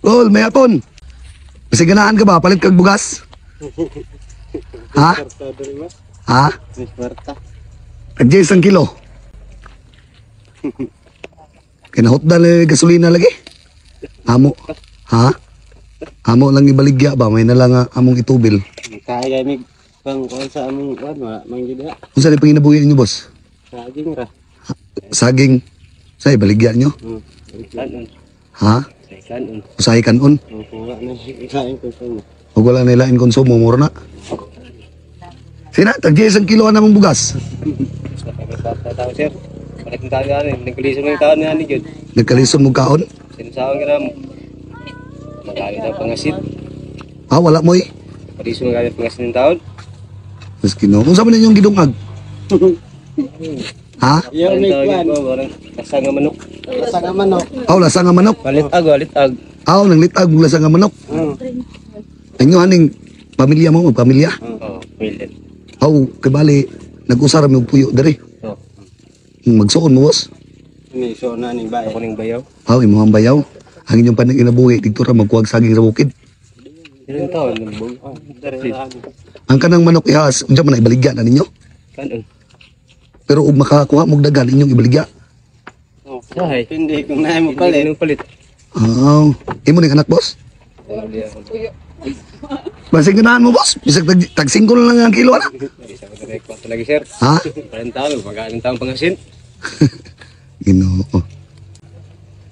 Gol, may hapon. Kasi ganahan ka ba? Palit kag bugas? Ha? Ha? Tagja isang kilo. Kinahot na lang gasolina lagi. Amo. Ha? Amo lang ibaligya ba? May na lang among itubil. Kaya gamig pang kuan sa among kuan manggida. Unsa ni panginabuhi ninyo, boss? Saging ra. Saging. Sa ibaligya nyo? Kanon. Ha? Kanon. Usahay kanon? Wala na kain ko sa mo. Huwag wala nilain konsumo, mura na. Sina, tagja isang kilo na mong bugas. Tao sir. Balik ng taon nga nagkalisod ng taon nga ni Jud. Nagkalison mo kaon? Sinasawang ka na mo. Magalit ang pangasit. Ah, wala mo eh. Kalisod ng gamit pangasit ng taon. Mas kino. Kung saan mo ninyong gidungag? Ha? Yung may kuan. Lasa nga manok. Lasa nga manok. Aw, lasa nga manok. Walitag, walitag. Aw, nang litag mong lasa nga manok. Inyo haning pamilya mo, pamilya? Oo, millet. Aw, kabali, nag-usara mo puyo dari. Oo. Magsuon mo, boss. Ni so na ning bayaw. Ako ning bayaw. Aw, imuhang bayaw. Ang inyong panang inabuhi, dito ra magkuwag saging sa bukid. Ilang taon ng bug. Ang kanang manok ihas, unsa man na ibaligya na ninyo? Kanon. Pero ug makakuha mong dagan inyong ibaligya. Oh, sahay. Hindi kung naay mo palit. Nung palit. Aw, imo ning anak, boss? Basig ganahan mo, boss. Bisag tag 5 lang ang kilo na. Isa ko direct pa lagi sir. Ha? 40 taon, magaling taong pangasin. Ginoo.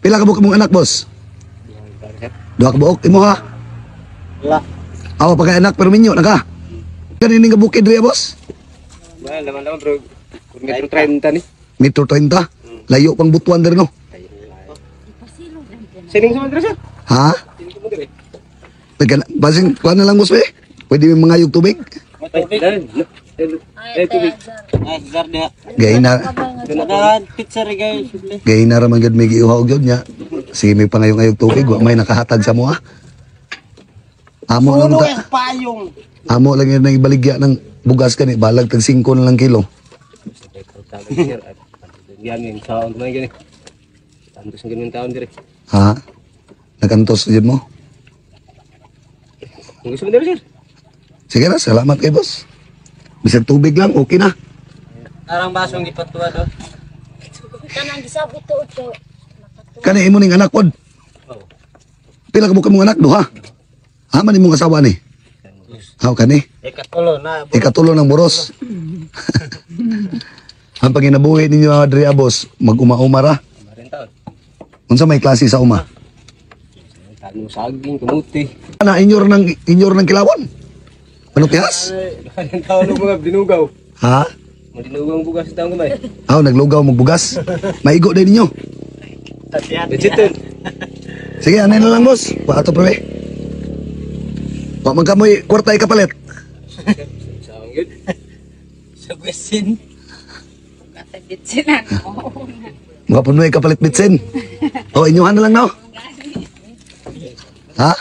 Pila ka buok mong anak, boss? Duha ka buok imo ha. Wala. Awa pa kay anak pero minyo na ka. Kanini nga bukid riya, boss? Wala laman bro. Kung metro 30 ni. Metro 30. Layo pang butuan der no. Sining sa sir. Ha? Sining mo dire. Basing kuha na lang, boss eh. Pwede may mangayog tubig. Tubig. Zar dia. Gay na. Dunaan pizza ri guys. Gay na raman gud may giuhaw gyud nya. Sige may pangayong-ayog tubig, wa may nakahatag sa mo ha. Amo lang ta. Payong. Amo lang yun ang ibaligya ng bugas kani balag tag 5 na lang kilo. Yan yung taon na gani. Tantos ng ganun taon dire. Ha? Nakantos jud mo. Kung gusto mo dire sir. Sige na, salamat kay boss. Bisag tubig lang, okay na. Arang basong ipatuwa do. Kanang gisabot to. Kani imo ning anak pod. Oh. Pila ka mo mong anak duha? Haman imong asawa ni. Haw kani? Ikatulo na. Ikatulo ng boros. Ang panginabuhi ninyo adri boss, mag-uma-umara. Marin taon. Unsa may klase sa uma? Tanong saging, kamuti. Ana inyor ng kilawon. Ano tihas? Marin taon ng mga dinugaw. Ha? Madinugaw ang bugas taong gamay. Aw naglugaw magbugas. Maigo din ninyo. Legitin. Sige, anay na lang boss. Paato pre. Wa man kamoy kwarta kapalit. Saan yun? Sa question. Katagitsinan mo. Mga punoy kapalit bitsin. O inyuhan na lang no. Ha?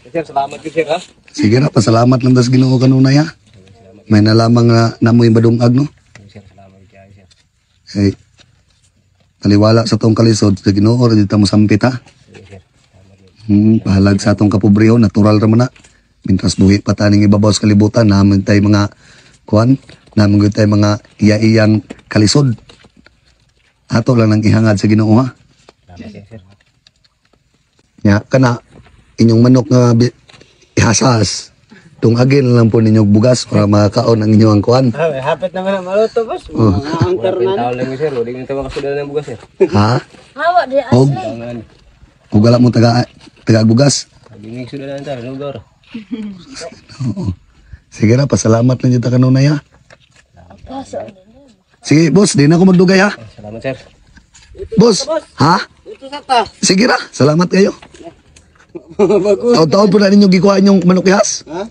Sir, salamat ko sir ha. Sige na, pasalamat lang das Ginoo kanunay ha. May nalamang namoy badungag no. Sir, salamat kayo sir. Hey. Taliwala sa tong kalisod sa Ginoo ra dito mo sampit ha. Pahalag sa atong kapobreo, natural ra man na. Mintras buhi pa taning ibabaw sa kalibutan, naman tay mga kuan, naman gyud tay mga iya-iyang kalisod. Ato lang nang ihangad sa Ginoo ha. Salamat sir. Nya kana inyong manok nga ihasas. Tungagin lang po ninyong bugas para makakaon ang inyong kuan. Hapit naman ang maluto boss. Mga angkar na. Taon lang sir, hindi nito makasudan ng bugas sir. Ha? Hawa di Og asli. og wala mo taga bugas. Bingig sudan na tayo, lugar. Oo. Sige na, pasalamat lang dito kanunay ha. Kaso Sige, boss, di na ako magdugay ha. Salamat sir. Boss, ha? Ito sa ta. Sige na, salamat kayo. Bago. Taon-taon po na ninyo gikuha inyong manok ihas. Ha?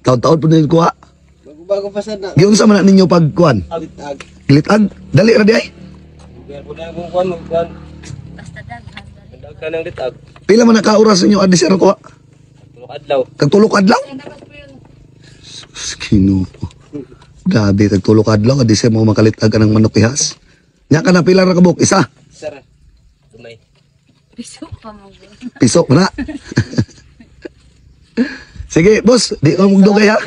Taon-taon po na ninyo kuha. Bago pa sa na. Giunsa man na ninyo pagkuhan. Agtag. Gilitag, dali ra di ay. Kaya po na kung kuan mo kuan. basta daghan. Dag ka ng litag. Pila man naka-oras ninyo adis ra kuha. Tulok adlaw. Kagtulok adlaw. Ginoo. Grabe, tagtulok adlaw adis mo makalitag ka ng manok ihas. Nya ka na pila ra ka buok isa. Sir. Tumay. Piso pa mo. Piso na. Sige, boss, di ka magdugay ha.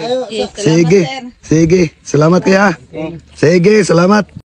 Sige, sige. Salamat kaya. Sige, salamat.